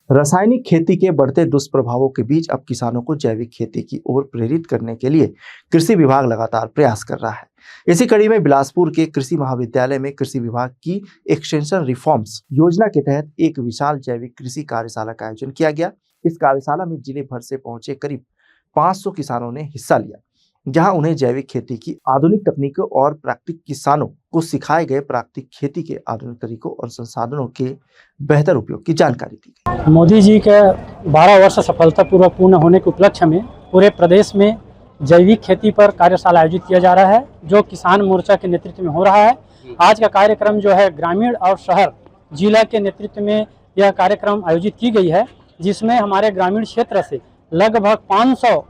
रासायनिक खेती के बढ़ते दुष्प्रभावों के बीच अब किसानों को जैविक खेती की ओर प्रेरित करने के लिए कृषि विभाग लगातार प्रयास कर रहा है। इसी कड़ी में बिलासपुर के कृषि महाविद्यालय में कृषि विभाग की एक्सटेंशन रिफॉर्म्स योजना के तहत एक विशाल जैविक कृषि कार्यशाला का आयोजन किया गया। इस कार्यशाला में जिले भर से पहुंचे करीब 500 किसानों ने हिस्सा लिया, जहां उन्हें जैविक खेती की आधुनिक तकनीकों और प्राकृतिक किसानों को सिखाए गए प्राकृतिक खेती के आधुनिक तरीकों और संसाधनों के बेहतर उपयोग की जानकारी दी गई। मोदी जी के 12 वर्ष सफलतापूर्वक पूर्ण होने के उपलक्ष्य में पूरे प्रदेश में जैविक खेती पर कार्यशाला आयोजित किया जा रहा है, जो किसान मोर्चा के नेतृत्व में हो रहा है। आज का कार्यक्रम जो है ग्रामीण और शहर जिला के नेतृत्व में यह कार्यक्रम आयोजित की गई है, जिसमें हमारे ग्रामीण क्षेत्र से लगभग 500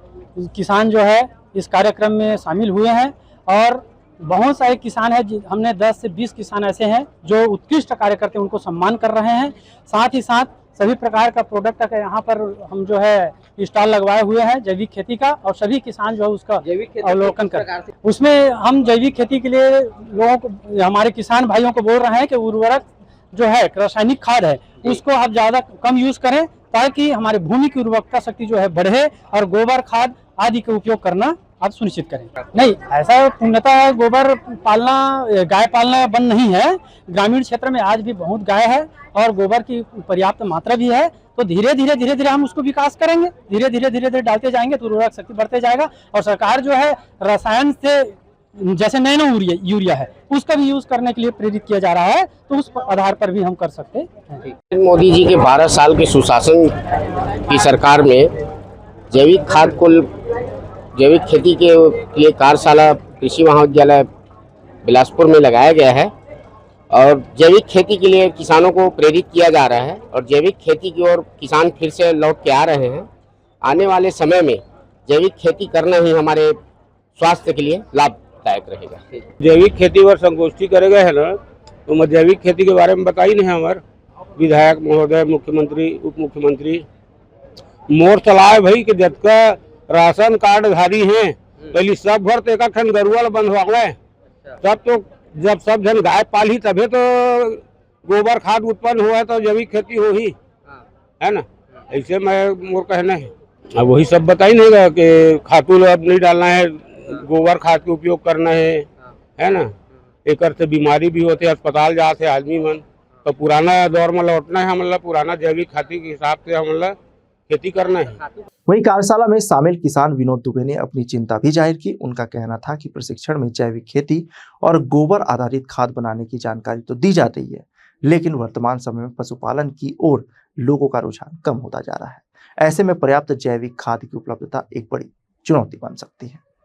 किसान जो है इस कार्यक्रम में शामिल हुए हैं और बहुत सारे किसान हैं। हमने 10 से 20 किसान ऐसे हैं जो उत्कृष्ट कार्य करते हैं, उनको सम्मान कर रहे हैं। साथ ही साथ सभी प्रकार का प्रोडक्ट का यहाँ पर हम जो है स्टॉल लगवाए हुए हैं जैविक खेती का, और सभी किसान जो है उसका अवलोकन कर उसमें हम जैविक खेती के लिए लोगों को, हमारे किसान भाइयों को बोल रहे हैं कि उर्वरक जो है रासायनिक खाद है उसको आप ज़्यादा कम यूज़ करें, ताकि हमारे भूमि की उर्वरकता शक्ति जो है बढ़े, और गोबर खाद आदि का उपयोग करना आप सुनिश्चित करें। नहीं, ऐसा पूर्णतः गोबर पालना, गाय पालना बंद नहीं है। ग्रामीण क्षेत्र में आज भी बहुत गाय है और गोबर की पर्याप्त मात्रा भी है, तो धीरे धीरे हम उसको विकास करेंगे। धीरे धीरे डालते जाएंगे तो उर्वरक शक्ति बढ़ते जाएगा। और सरकार जो है रसायन से जैसे नैनो यूरिया है उसका भी यूज करने के लिए प्रेरित किया जा रहा है, तो उस आधार पर भी हम कर सकते हैं। मोदी जी के 12 साल के सुशासन की सरकार में जैविक खाद को जैविक खेती के लिए कार्यशाला कृषि महाविद्यालय बिलासपुर में लगाया गया है और जैविक खेती के लिए किसानों को प्रेरित किया जा रहा है और जैविक खेती की ओर किसान फिर से लौट के आ रहे हैं। आने वाले समय में जैविक खेती करना ही हमारे स्वास्थ्य के लिए लाभदायक रहेगा। जैविक खेती पर संगोष्ठी करेगा है ना, तो जैविक खेती के बारे में बताई नहीं हमारे विधायक महोदय, मुख्यमंत्री, उप मुख्यमंत्री मोर चलाए भाई कि जबका राशन कार्ड धारी हैं पहले सब भर तो एक गरुआ बंधवावे, तब तो जब सब जन गाय पाली तभी तो गोबर खाद उत्पन्न हुआ तो जैविक खेती हो ही है ना। ऐसे मैं मोर कहना है। अब वही सब बताई नहीं गा कि खातू अब नहीं डालना है, गोबर खाद के उपयोग करना है ना। एक से बीमारी भी होते, अस्पताल जाते आदमी मन, तो पुराना दौर में लौटना है। हमला पुराना जैविक खेती के हिसाब से हमला खेती करना है। वहीं कार्यशाला में शामिल किसान विनोद दुबे ने अपनी चिंता भी जाहिर की। उनका कहना था कि प्रशिक्षण में जैविक खेती और गोबर आधारित खाद बनाने की जानकारी तो दी जाती है, लेकिन वर्तमान समय में पशुपालन की ओर लोगों का रुझान कम होता जा रहा है। ऐसे में पर्याप्त जैविक खाद की उपलब्धता एक बड़ी चुनौती बन सकती है।